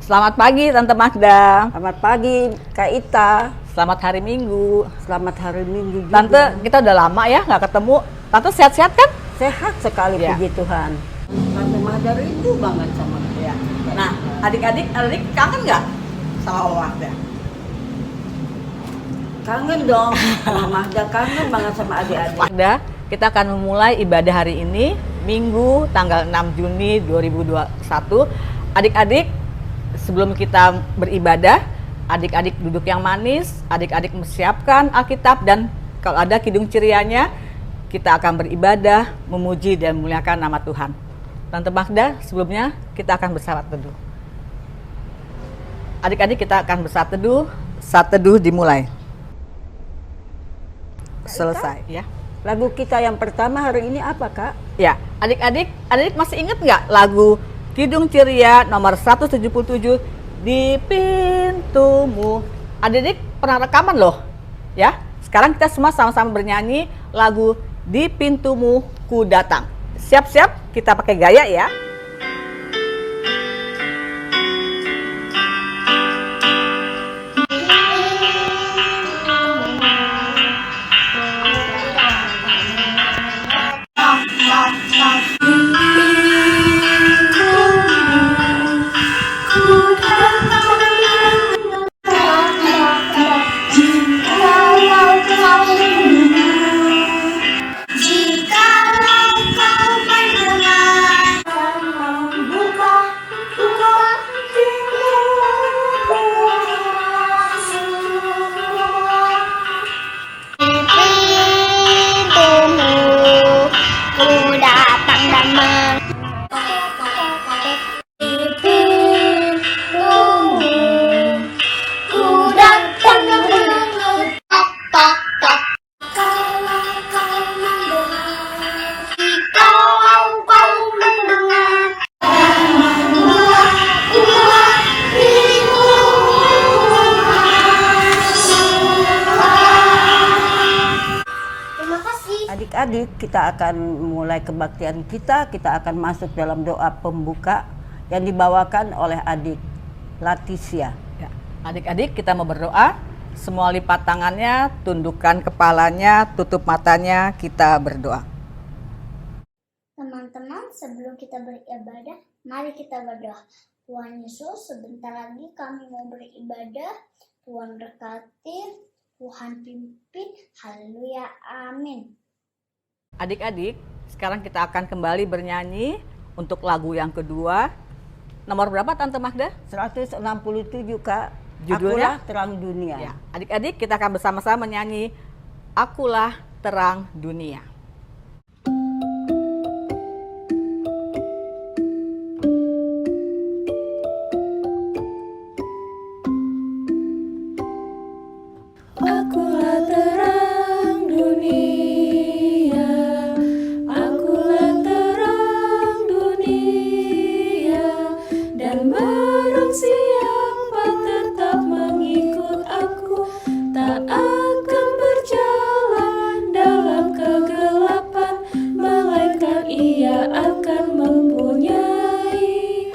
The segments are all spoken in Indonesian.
Selamat pagi Tante Magda. Selamat pagi Kak Ita. Selamat hari Minggu. Selamat hari Minggu juga. Tante, kita udah lama ya nggak ketemu. Tante sehat-sehat kan? Sehat sekali, Ya. puji Tuhan. Tante Magda rindu banget sama Ya. Nah, adik-adik kangen nggak sama Om Magda? Kangen dong. Mama Magda kangen banget sama adik-adik. Magda, kita akan memulai ibadah hari ini, Minggu tanggal 6 Juni 2021. Adik-adik, sebelum kita beribadah, adik-adik duduk yang manis, adik-adik mempersiapkan Alkitab, dan kalau ada kidung cerianya, kita akan beribadah, memuji dan memuliakan nama Tuhan. Tante Magda, sebelumnya kita akan bersalat teduh. Adik-adik, kita akan bersalat teduh. Saat teduh dimulai. Selesai ya. Lagu kita yang pertama hari ini apa, Kak? Ya, adik-adik masih ingat nggak lagu Kidung Ceria nomor 177, Di Pintumu? Adik-adik pernah rekaman loh, ya. Sekarang kita semua sama-sama bernyanyi lagu Di Pintumu Ku Datang. Siap-siap, kita pakai gaya ya. Adik-adik, kita akan mulai kebaktian kita akan masuk dalam doa pembuka yang dibawakan oleh adik Laticia. Ya. Adik-adik, kita mau berdoa. Semua lipat tangannya, tundukkan kepalanya, tutup matanya, kita berdoa. Teman-teman, sebelum kita beribadah, mari kita berdoa. Tuhan Yesus, sebentar lagi kami mau beribadah. Tuhan berkati, Tuhan pimpin. Haleluya, amin. Adik-adik, sekarang kita akan kembali bernyanyi untuk lagu yang kedua. Nomor berapa Tante Magda? 167, Kak. Judulnya? Akulah Terang Dunia. Ya. Adik-adik, kita akan bersama-sama menyanyi Akulah Terang Dunia. Akulah terang dunia, akulah terang dunia, dan barang siapa tetap mengikut aku, tak akan berjalan dalam kegelapan, melainkan ia akan mempunyai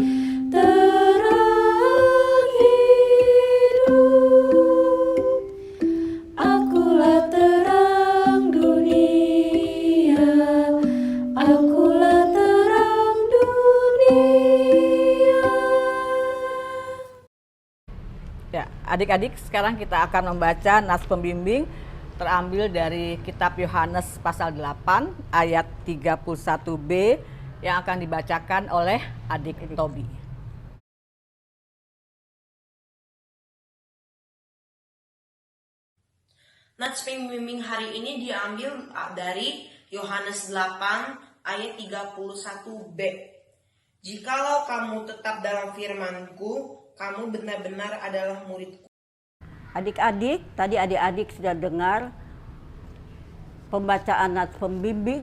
terang hidup. Akulah terang dunia, akulah terang dunia. Ya, adik-adik, sekarang kita akan membaca nas pembimbing terambil dari kitab Yohanes pasal 8 ayat 31b yang akan dibacakan oleh adik Tobi. Nats pembimbing hari ini diambil dari Yohanes 8 ayat 31b. Jikalau kamu tetap dalam firman-Ku, kamu benar-benar adalah murid-Ku. Adik-adik, tadi adik-adik sudah dengar pembacaan nats pembimbing.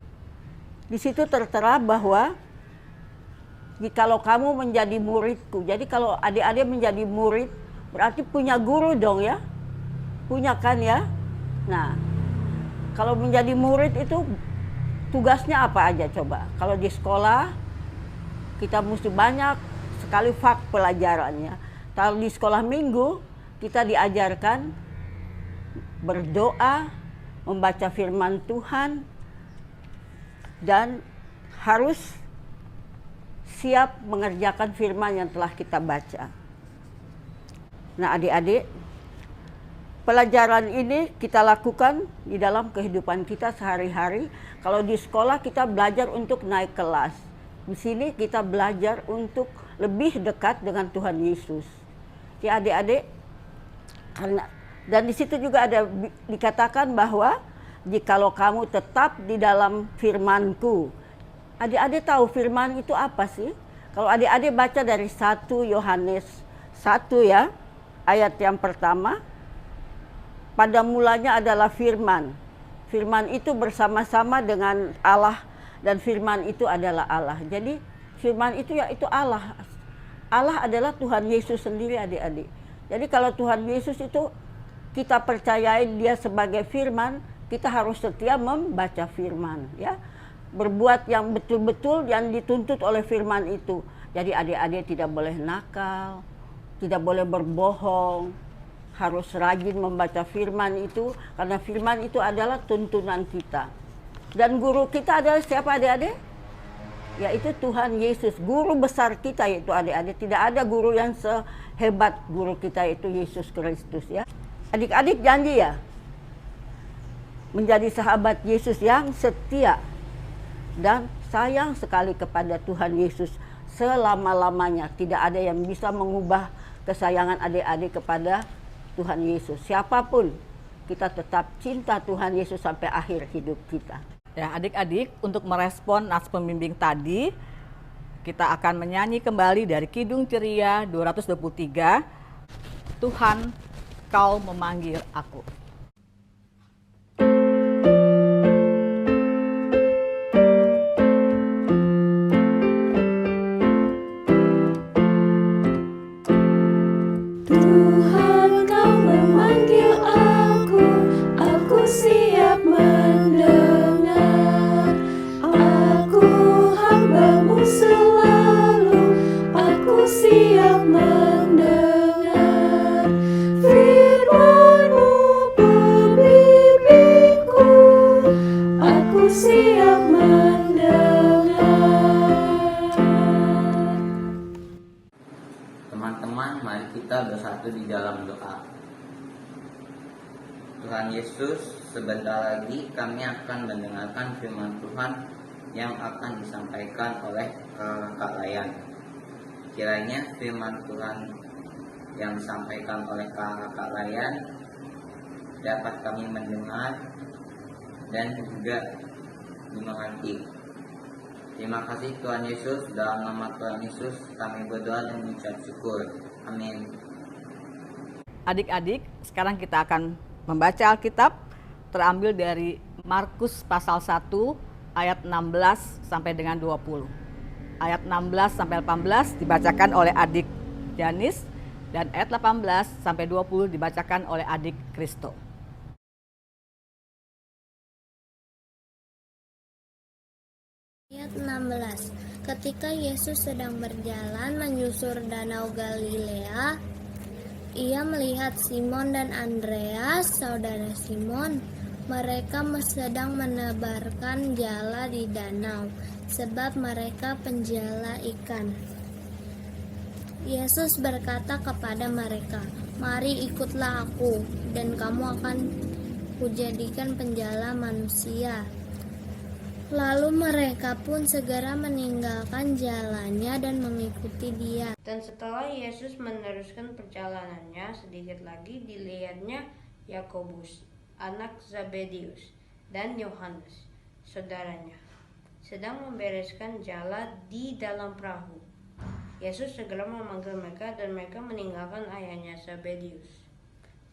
Di situ tertera bahwa jikalau kamu menjadi muridku. Jadi kalau adik-adik menjadi murid, berarti punya guru dong ya? Punya kan ya? Nah, kalau menjadi murid itu tugasnya apa aja coba? Kalau di sekolah, kita mesti banyak sekali fak pelajarannya. Kalau di sekolah minggu kita diajarkan berdoa, membaca firman Tuhan, dan harus siap mengerjakan firman yang telah kita baca. Nah adik-adik, pelajaran ini kita lakukan di dalam kehidupan kita sehari-hari. Kalau di sekolah kita belajar untuk naik kelas. Di sini kita belajar untuk lebih dekat dengan Tuhan Yesus. Ya adik-adik, dan di situ juga ada dikatakan bahwa jikalau kamu tetap di dalam firman-Ku. Adik-adik tahu firman itu apa sih? Kalau adik-adik baca dari 1 Yohanes 1 ya, ayat yang pertama, pada mulanya adalah firman. Firman itu bersama-sama dengan Allah dan firman itu adalah Allah. Jadi firman itu yaitu Allah. Allah adalah Tuhan Yesus sendiri adik-adik. Jadi kalau Tuhan Yesus itu kita percayai dia sebagai firman, kita harus setia membaca firman ya. Berbuat yang betul-betul yang dituntut oleh firman itu. Jadi adik-adik tidak boleh nakal, tidak boleh berbohong, harus rajin membaca firman itu, karena firman itu adalah tuntunan kita. Dan guru kita adalah siapa adik-adik? Yaitu Tuhan Yesus, guru besar kita yaitu adik-adik. Tidak ada guru yang sehebat guru kita yaitu Yesus Kristus ya. Adik-adik janji ya, menjadi sahabat Yesus yang setia dan sayang sekali kepada Tuhan Yesus selama-lamanya. Tidak ada yang bisa mengubah kesayangan adik-adik kepada Tuhan Yesus. Siapapun, kita tetap cinta Tuhan Yesus sampai akhir hidup kita. Ya, adik-adik, untuk merespon nas pembimbing tadi, kita akan menyanyi kembali dari Kidung Ceria 223, Tuhan, Kau memanggil aku. Tuhan, Kau memanggil aku siap mendengar. Aku hamba-Mu selalu, aku siap mendengar. Firman-Mu pembimbingku, aku siap mendengar. Teman-teman, mari kita bersatu di dalam doa. Tuhan Yesus, sebentar lagi kami akan mendengarkan firman Tuhan yang akan disampaikan oleh Kak Layan. Kiranya firman Tuhan yang disampaikan oleh Kak Layan dapat kami mendengar dan juga dimengerti. Terima kasih Tuhan Yesus, dalam nama Tuhan Yesus kami berdoa dan mengucap syukur. Amin. Adik-adik, sekarang kita akan membaca Alkitab terambil dari Markus pasal 1 ayat 16 sampai dengan 20. Ayat 16 sampai 18 dibacakan oleh adik Janis dan ayat 18 sampai 20 dibacakan oleh adik Kristo. Ayat 16. Ketika Yesus sedang berjalan menyusur danau Galilea, ia melihat Simon dan Andreas, saudara Simon. Mereka sedang menebarkan jala di danau, sebab mereka penjala ikan. Yesus berkata kepada mereka, "Mari ikutlah aku, dan kamu akan kujadikan penjala manusia." Lalu mereka pun segera meninggalkan jalannya dan mengikuti dia. Dan setelah Yesus meneruskan perjalanannya, sedikit lagi dilihatnya Yakobus, anak Zebedius, dan Yohanes, saudaranya, sedang membereskan jala di dalam perahu. Yesus segera memanggil mereka dan mereka meninggalkan ayahnya Zebedius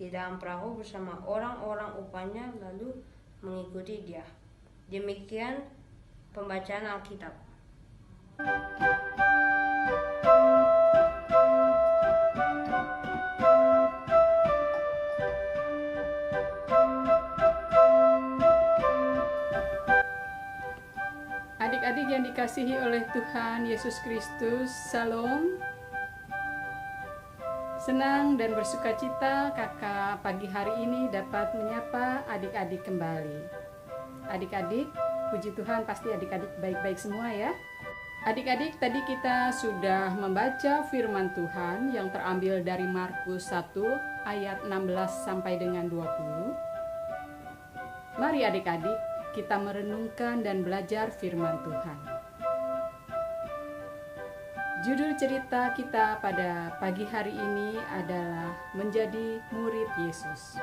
di dalam perahu bersama orang-orang upahnya lalu mengikuti dia. Demikian pembacaan Alkitab. Adik-adik yang dikasihi oleh Tuhan Yesus Kristus, Shalom. Senang dan bersukacita kakak pagi hari ini dapat menyapa adik-adik kembali. Adik-adik, puji Tuhan pasti adik-adik baik-baik semua ya. Adik-adik, tadi kita sudah membaca firman Tuhan yang terambil dari Markus 1 ayat 16 sampai dengan 20. Mari adik-adik, kita merenungkan dan belajar firman Tuhan. Judul cerita kita pada pagi hari ini adalah menjadi murid Yesus.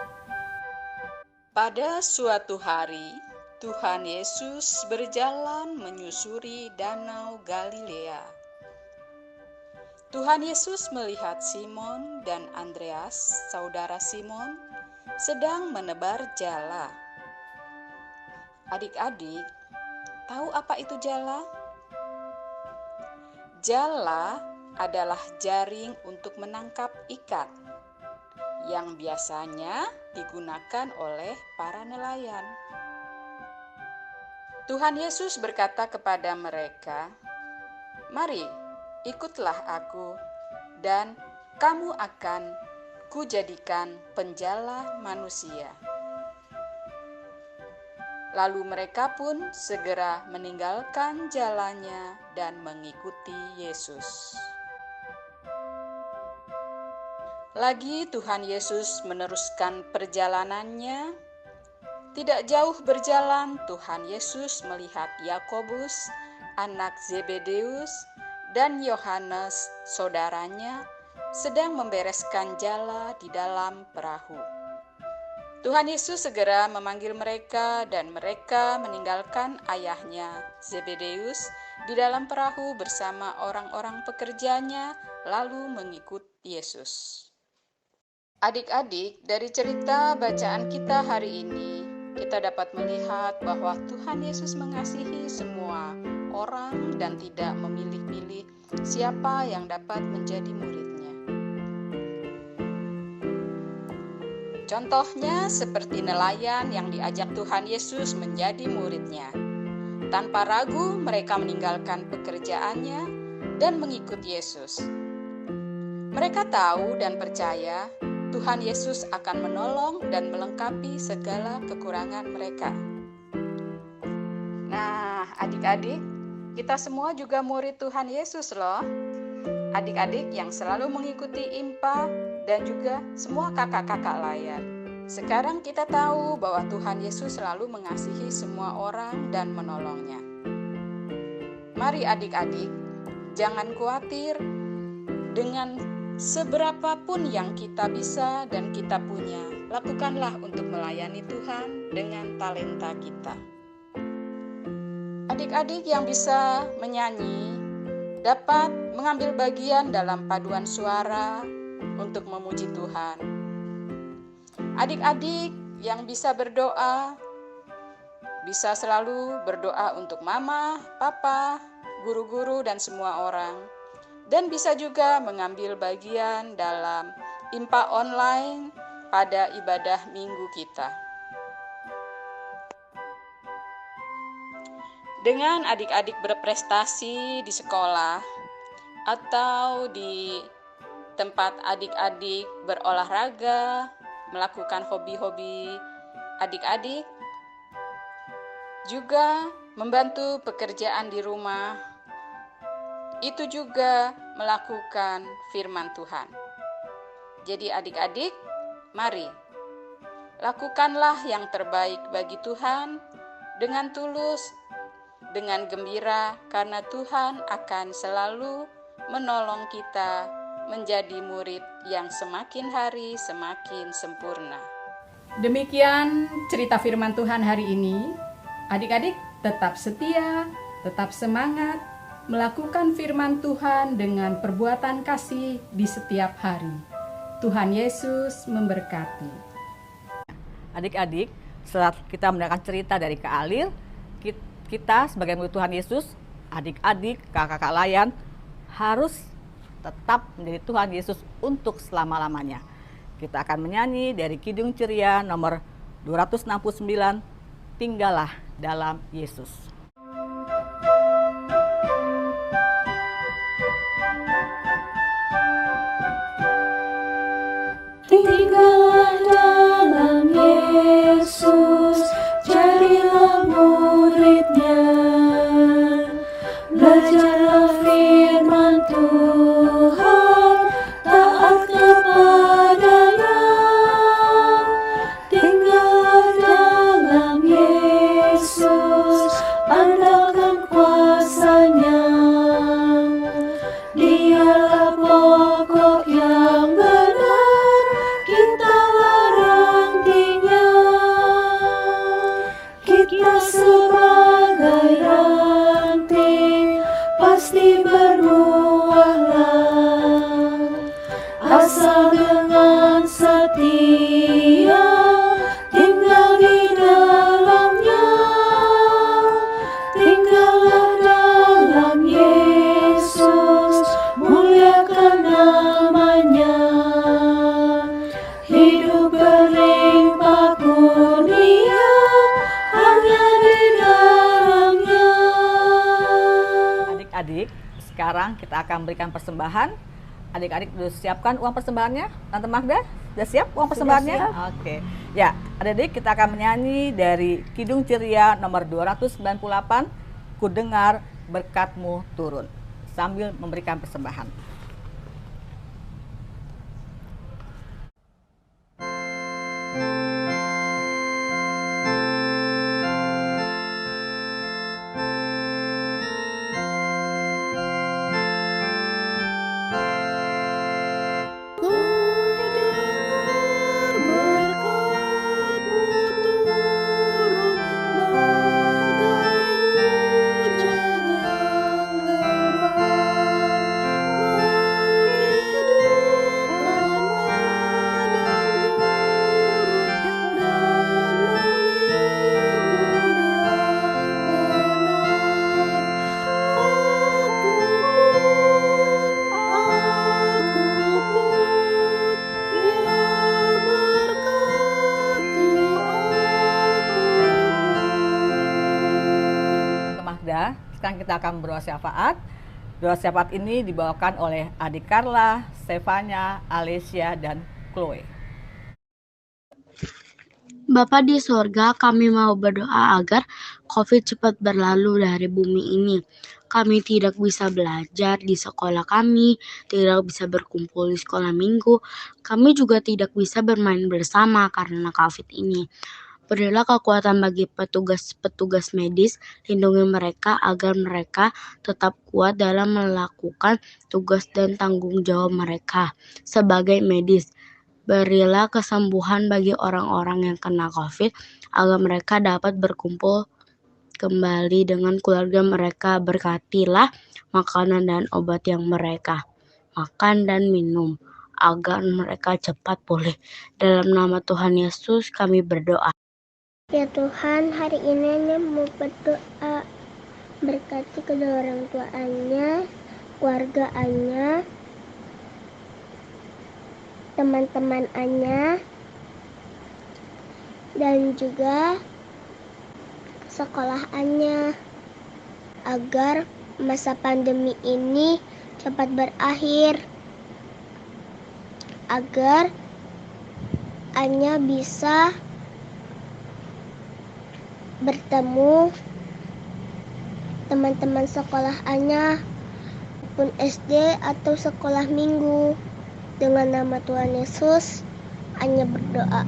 Pada suatu hari, Tuhan Yesus berjalan menyusuri Danau Galilea. Tuhan Yesus melihat Simon dan Andreas, saudara Simon, sedang menebar jala. Adik-adik, tahu apa itu jala? Jala adalah jaring untuk menangkap ikan yang biasanya digunakan oleh para nelayan. Tuhan Yesus berkata kepada mereka, "Mari, ikutlah aku, dan kamu akan kujadikan penjala manusia." Lalu mereka pun segera meninggalkan jalannya dan mengikuti Yesus. Lagi Tuhan Yesus meneruskan perjalanannya. Tidak jauh berjalan, Tuhan Yesus melihat Yakobus, anak Zebedeus, dan Yohanes, saudaranya, sedang membereskan jala di dalam perahu. Tuhan Yesus segera memanggil mereka dan mereka meninggalkan ayahnya Zebedeus di dalam perahu bersama orang-orang pekerjanya lalu mengikut Yesus. Adik-adik, dari cerita bacaan kita hari ini, kita dapat melihat bahwa Tuhan Yesus mengasihi semua orang dan tidak memilih-milih siapa yang dapat menjadi muridnya. Contohnya seperti nelayan yang diajak Tuhan Yesus menjadi muridnya. Tanpa ragu mereka meninggalkan pekerjaannya dan mengikut Yesus. Mereka tahu dan percaya Tuhan Yesus akan menolong dan melengkapi segala kekurangan mereka. Nah, adik-adik, kita semua juga murid Tuhan Yesus loh. Adik-adik yang selalu mengikuti IMPA dan juga semua kakak-kakak layan. Sekarang kita tahu bahwa Tuhan Yesus selalu mengasihi semua orang dan menolongnya. Mari adik-adik, jangan khawatir dengan seberapapun yang kita bisa dan kita punya. Lakukanlah untuk melayani Tuhan dengan talenta kita. Adik-adik yang bisa menyanyi dapat mengambil bagian dalam paduan suara untuk memuji Tuhan. Adik-adik yang bisa berdoa, bisa selalu berdoa untuk mama, papa, guru-guru, dan semua orang. Dan bisa juga mengambil bagian dalam IMPA online pada ibadah minggu kita. Dengan adik-adik berprestasi di sekolah atau di tempat adik-adik berolahraga, melakukan hobi-hobi adik-adik, juga membantu pekerjaan di rumah, itu juga melakukan firman Tuhan. Jadi adik-adik, mari lakukanlah yang terbaik bagi Tuhan dengan tulus, dengan gembira, karena Tuhan akan selalu menolong kita menjadi murid yang semakin hari semakin sempurna. Demikian cerita firman Tuhan hari ini. Adik-adik tetap setia, tetap semangat, melakukan firman Tuhan dengan perbuatan kasih di setiap hari. Tuhan Yesus memberkati. Adik-adik, setelah kita mendengarkan cerita dari Kak Alil, kita sebagai murid Tuhan Yesus, adik-adik, kakak-kakak layan, harus tetap menjadi Tuhan Yesus untuk selama-lamanya. Kita akan menyanyi dari Kidung Ceria nomor 269, Tinggallah dalam Yesus. Yesus, jadilah muridnya. Belajarlah firman Tuhan, taat kepadanya. Tinggallah dalam Yesus, andalkan kuasa-Nya. Dialah pokok yang benar, kitalah rantingnya. Kita sebagai ranting pasti berbuahlah, asal dengan setia tinggal di dalamnya. Tinggallah dalam Yesus, muliakan namanya. Hidup berlimpah kurnia hanya di dalamnya. Adik-adik, sekarang kita akan berikan persembahan. Adik-adik sudah siapkan uang persembahannya? Tante Magda, sudah siap uang persembahannya? siap. Oke. Ya, adik-adik kita akan menyanyi dari Kidung Ceria nomor 298, Ku dengar berkat-Mu turun, sambil memberikan persembahan. Sekarang kita akan berdoa syafaat. Doa syafaat ini dibawakan oleh adik Carla, Stefania, Alesia, dan Chloe. Bapa di sorga, kami mau berdoa agar COVID cepat berlalu dari bumi ini. Kami tidak bisa belajar di sekolah kami, tidak bisa berkumpul di sekolah minggu. Kami juga tidak bisa bermain bersama karena COVID ini. Berilah kekuatan bagi petugas-petugas medis, lindungi mereka agar mereka tetap kuat dalam melakukan tugas dan tanggung jawab mereka sebagai medis. Berilah kesembuhan bagi orang-orang yang kena COVID agar mereka dapat berkumpul kembali dengan keluarga mereka. Berkatilah makanan dan obat yang mereka makan dan minum agar mereka cepat pulih. Dalam nama Tuhan Yesus kami berdoa. Ya Tuhan, hari ini Anya mau berdoa, berkati kedua orang tua Anya, keluarga Anya, teman-teman Anya, dan juga sekolah Anya, agar masa pandemi ini cepat berakhir, agar Anya bisa bertemu teman-teman sekolah Anya, maupun SD atau sekolah minggu. Dengan nama Tuhan Yesus, Anya berdoa.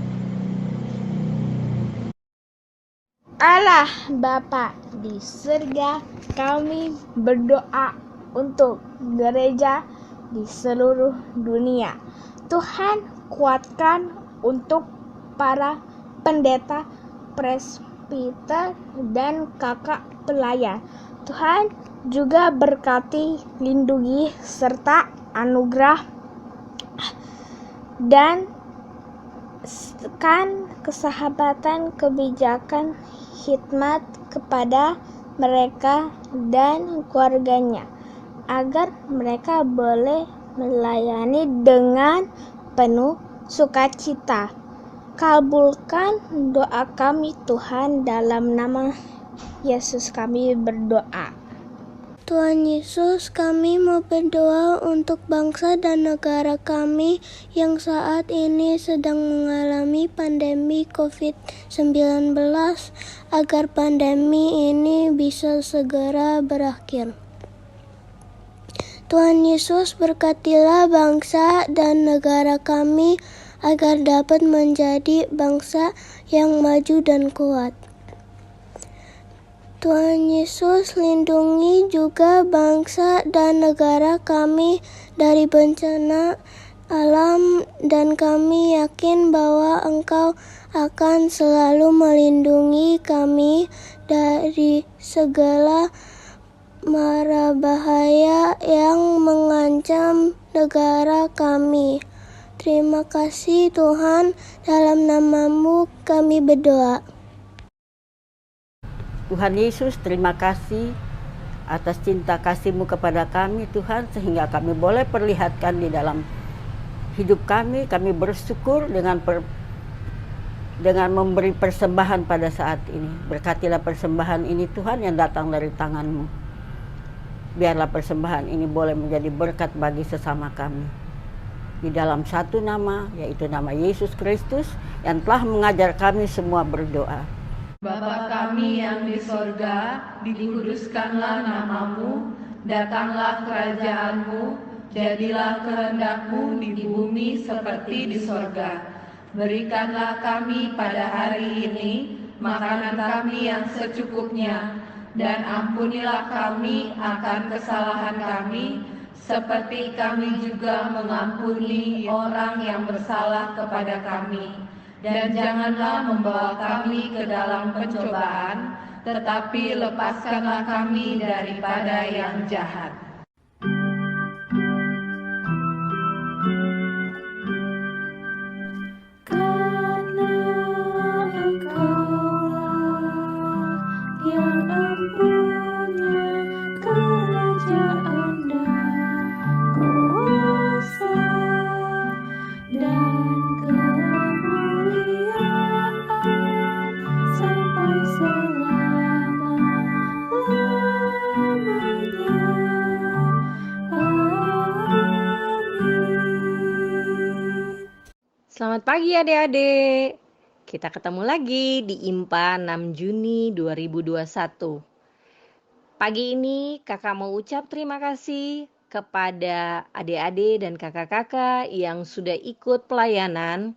Allah Bapa di surga, kami berdoa untuk gereja di seluruh dunia. Tuhan, kuatkan untuk para pendeta, presbiter, dan kakak pelayan. Tuhan juga berkati, lindungi, serta anugerah dan kesahabatan, kebijakan, hikmat kepada mereka dan keluarganya, agar mereka boleh melayani dengan penuh sukacita. Kabulkan doa kami Tuhan, dalam nama Yesus kami berdoa. Tuhan Yesus, kami mau berdoa untuk bangsa dan negara kami yang saat ini sedang mengalami pandemi COVID-19, agar pandemi ini bisa segera berakhir. Tuhan Yesus, berkatilah bangsa dan negara kami agar dapat menjadi bangsa yang maju dan kuat. Tuhan Yesus, lindungi juga bangsa dan negara kami dari bencana alam, dan kami yakin bahwa Engkau akan selalu melindungi kami dari segala mara bahaya yang mengancam negara kami. Terima kasih Tuhan, dalam nama-Mu kami berdoa. Tuhan Yesus, terima kasih atas cinta kasih-Mu kepada kami Tuhan, sehingga kami boleh perlihatkan di dalam hidup kami. Kami bersyukur dengan memberi persembahan pada saat ini. Berkatilah persembahan ini Tuhan yang datang dari tangan-Mu. Biarlah persembahan ini boleh menjadi berkat bagi sesama kami. Di dalam satu nama, yaitu nama Yesus Kristus yang telah mengajar kami semua berdoa. Bapa kami yang di sorga, dikuduskanlah namamu, datanglah kerajaan-Mu, jadilah kehendak-Mu di bumi seperti di sorga. Berikanlah kami pada hari ini makanan kami yang secukupnya, dan ampunilah kami akan kesalahan kami, seperti kami juga mengampuni orang yang bersalah kepada kami. Dan janganlah membawa kami ke dalam pencobaan, tetapi lepaskanlah kami daripada yang jahat. Karena Engkaulah yang empunya kerajaan dan kuasa dan sampai selama-lamanya. Amin. Selamat pagi adik-adik. Kita ketemu lagi di IMPA 6 Juni 2021. Pagi ini kakak mau ucap terima kasih kepada adik-adik dan kakak-kakak yang sudah ikut pelayanan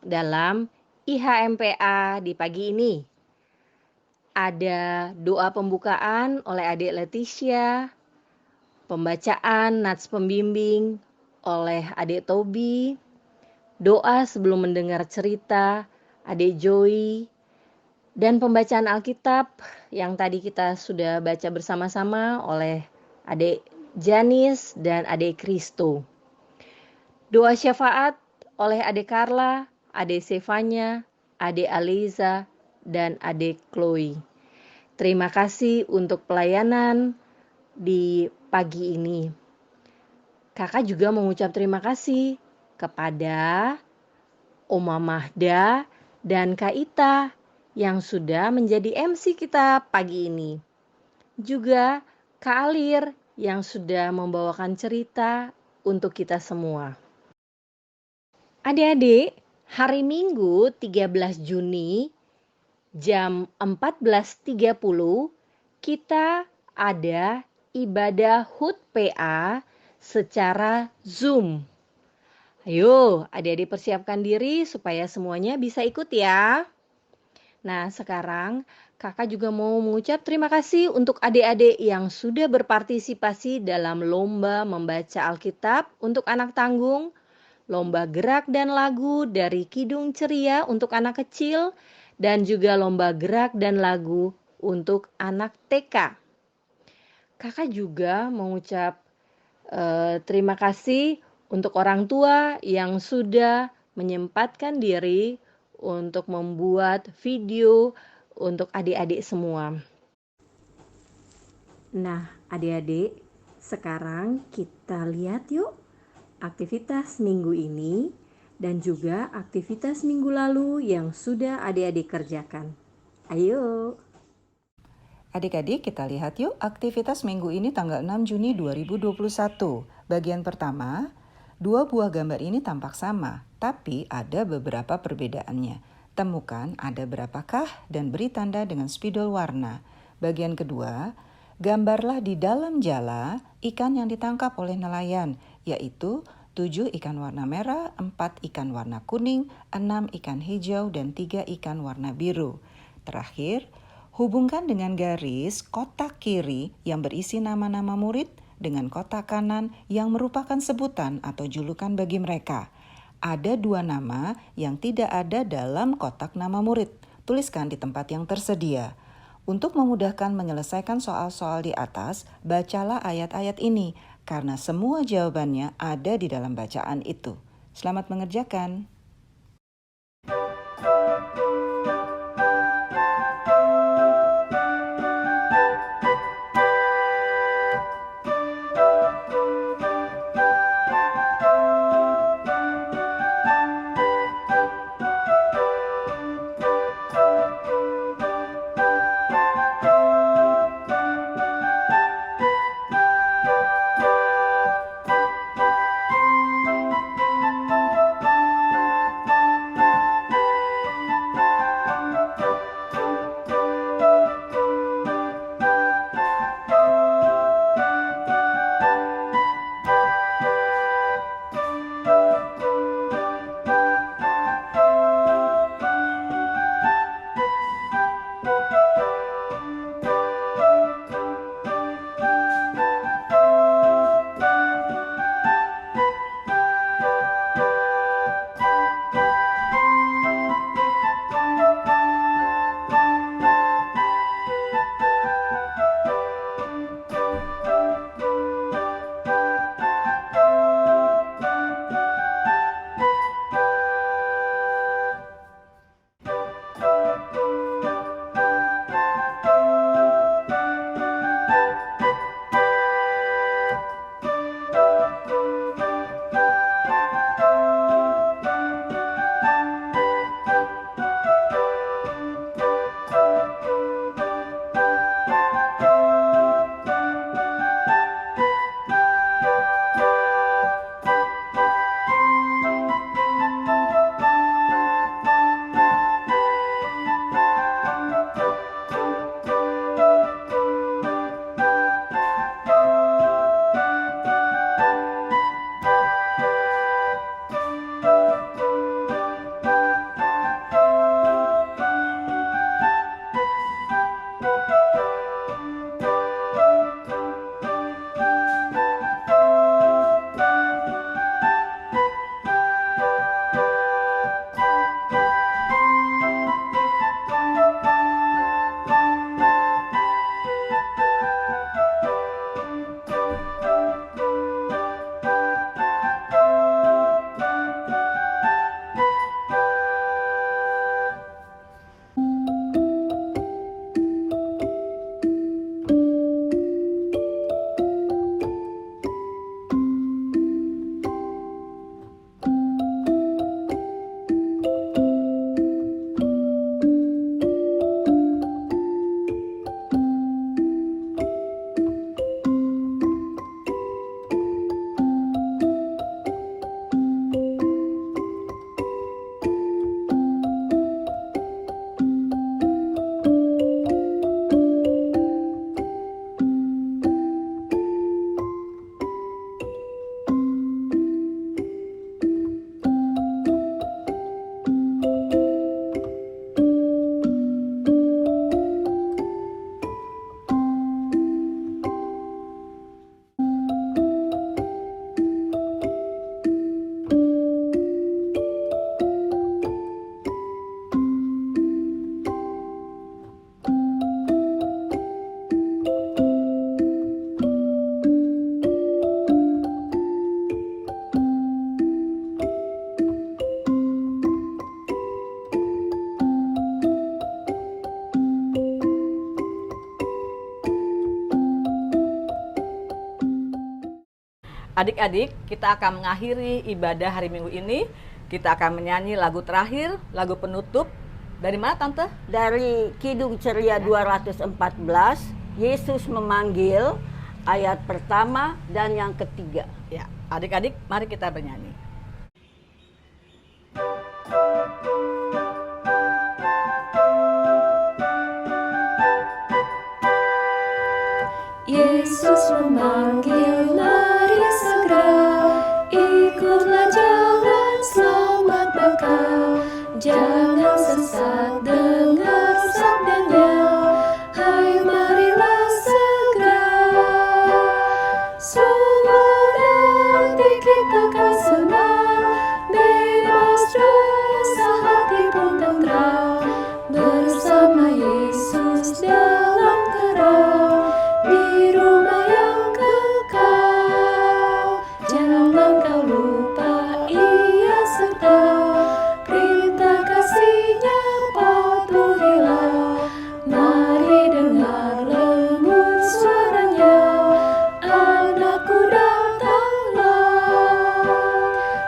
dalam IHMPA di pagi ini. Ada doa pembukaan oleh adik Leticia, pembacaan nats pembimbing oleh adik Tobi, doa sebelum mendengar cerita adik Joy, dan pembacaan Alkitab yang tadi kita sudah baca bersama-sama oleh adik Janis dan adik Kristo. Doa syafaat oleh adik Carla, adik Stefania, adik Aliza, dan adik Chloe. Terima kasih untuk pelayanan di pagi ini. Kakak juga mengucap terima kasih kepada Oma Mahda dan Kak Ita yang sudah menjadi MC kita pagi ini. Juga Kak Alir yang sudah membawakan cerita untuk kita semua. Adik-adik, hari Minggu 13 Juni jam 14.30 kita ada ibadah HUT PA secara Zoom. Ayo, adik-adik persiapkan diri supaya semuanya bisa ikut ya. Nah, sekarang kakak juga mau mengucap terima kasih untuk adik-adik yang sudah berpartisipasi dalam lomba membaca Alkitab untuk anak tanggung, lomba gerak dan lagu dari Kidung Ceria untuk anak kecil, dan juga lomba gerak dan lagu untuk anak TK. Kakak juga mengucap terima kasih untuk orang tua yang sudah menyempatkan diri untuk membuat video untuk adik-adik semua. Nah, adik-adik, sekarang kita lihat yuk aktivitas minggu ini dan juga aktivitas minggu lalu yang sudah adik-adik kerjakan. Ayo. Adik-adik, kita lihat yuk aktivitas minggu ini tanggal 6 Juni 2021. Bagian pertama, 2 buah gambar ini tampak sama, tapi ada beberapa perbedaannya. Temukan ada berapakah dan beri tanda dengan spidol warna. Bagian kedua, gambarlah di dalam jala ikan yang ditangkap oleh nelayan, yaitu 7 ikan warna merah, 4 ikan warna kuning, 6 ikan hijau, dan 3 ikan warna biru. Terakhir, hubungkan dengan garis kotak kiri yang berisi nama-nama murid dengan kotak kanan yang merupakan sebutan atau julukan bagi mereka. Ada 2 nama yang tidak ada dalam kotak nama murid. Tuliskan di tempat yang tersedia. Untuk memudahkan menyelesaikan soal-soal di atas, bacalah ayat-ayat ini karena semua jawabannya ada di dalam bacaan itu. Selamat mengerjakan. Adik-adik, kita akan mengakhiri ibadah hari Minggu ini. Kita akan menyanyi lagu terakhir, lagu penutup Dari mana Tante? Dari Kidung Ceria 214, Yesus memanggil ayat pertama dan yang ketiga. Ya, adik-adik mari kita bernyanyi. Yesus memanggil, mari segera, ikutlah jalan selamat engkau. Jangan sesat, dengar sabdanya, hai marilah segera. Sungguh nanti kita akan senang, bebas dosa, hati pun tentram, bersama Yesus dalam terang, di rumah yang kekal. Jangan kau lupa Ia serta, perintah kasih-Nya patuhilah. Mari dengar lembut suaranya, anakku datanglah.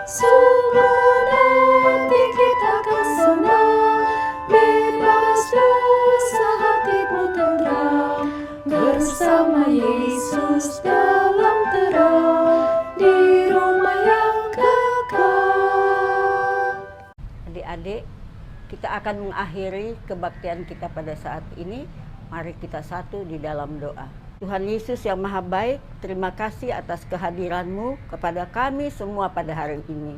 Sungguh nanti kita akan senang, bebas dosa, hati pun tentram, bersama Yesus dalam terang, di rumah yang kekal. Adik-adik, kita akan mengakhiri kebaktian kita pada saat ini. Mari kita satu di dalam doa. Tuhan Yesus yang Maha Baik, terima kasih atas kehadiran-Mu kepada kami semua pada hari ini.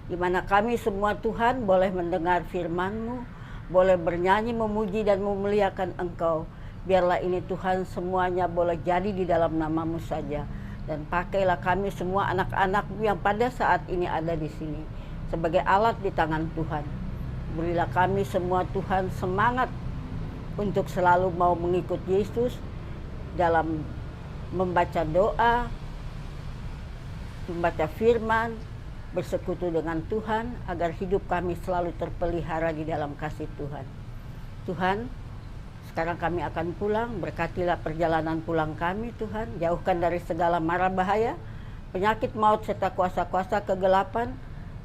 Di mana kami semua Tuhan boleh mendengar firman-Mu, boleh bernyanyi, memuji dan memuliakan Engkau. Biarlah ini Tuhan semuanya boleh jadi di dalam nama-Mu saja. Dan pakailah kami semua anak-anak-Mu yang pada saat ini ada di sini sebagai alat di tangan Tuhan. Berilah kami semua Tuhan semangat untuk selalu mau mengikut Yesus dalam membaca doa, membaca firman, bersekutu dengan Tuhan agar hidup kami selalu terpelihara di dalam kasih Tuhan. Tuhan, sekarang kami akan pulang, berkatilah perjalanan pulang kami Tuhan, jauhkan dari segala mara bahaya, penyakit maut serta kuasa-kuasa kegelapan,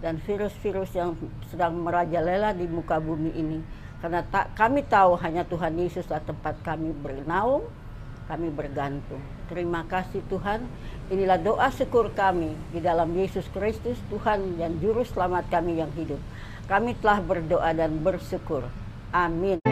dan virus-virus yang sedang merajalela di muka bumi ini. Karena kami tahu hanya Tuhan Yesuslah tempat kami bernaung, kami bergantung. Terima kasih Tuhan, inilah doa syukur kami di dalam Yesus Kristus, Tuhan dan Juru Selamat kami yang hidup. Kami telah berdoa dan bersyukur. Amin.